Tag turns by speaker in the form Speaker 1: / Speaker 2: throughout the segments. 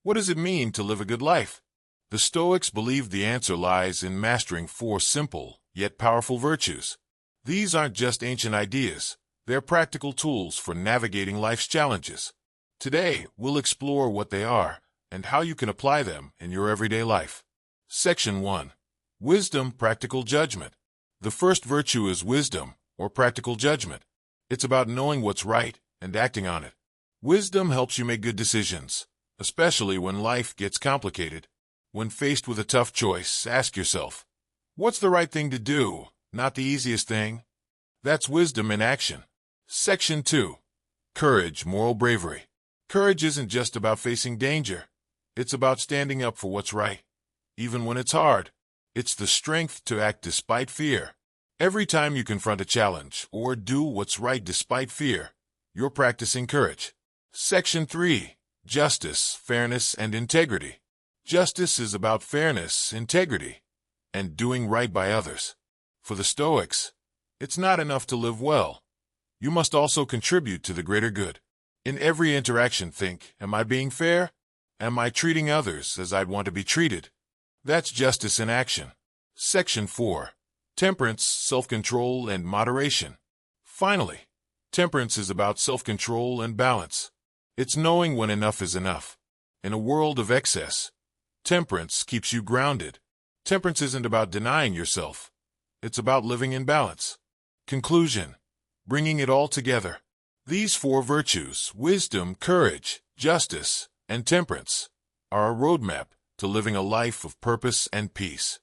Speaker 1: What does it mean to live a good life? The Stoics believed the answer lies in mastering four simple, yet powerful virtues. These aren't just ancient ideas, they're practical tools for navigating life's challenges. Today, we'll explore what they are and how you can apply them in your everyday life. Section 1. Wisdom, Practical Judgment. The first virtue is wisdom, or practical judgment. It's about knowing what's right and acting on it. Wisdom helps you make good decisions, especially when life gets complicated. When faced with a tough choice, ask yourself, what's the right thing to do, not the easiest thing? That's wisdom in action. Section 2. Courage, Moral Bravery. Courage isn't just about facing danger. It's about standing up for what's right, even when it's hard. It's the strength to act despite fear. Every time you confront a challenge or do what's right despite fear, you're practicing courage. Section 3. Justice, Fairness, and Integrity. Justice is about fairness, integrity, and doing right by others. For the Stoics, it's not enough to live well. You must also contribute to the greater good. In every interaction, think, am I being fair? Am I treating others as I'd want to be treated? That's justice in action. Section 4. Temperance, Self-Control, and Moderation. Finally, temperance is about self-control and balance. It's knowing when enough is enough. In a world of excess, temperance keeps you grounded. Temperance isn't about denying yourself. It's about living in balance. Conclusion. Bringing it all together. These four virtues, wisdom, courage, justice, and temperance, are a roadmap to living a life of purpose and peace.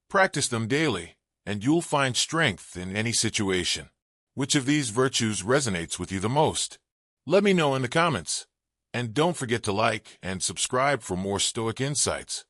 Speaker 1: Practice them daily, and you'll find strength in any situation. Which of these virtues resonates with you the most? Let me know in the comments. And don't forget to like and subscribe for more Stoic insights.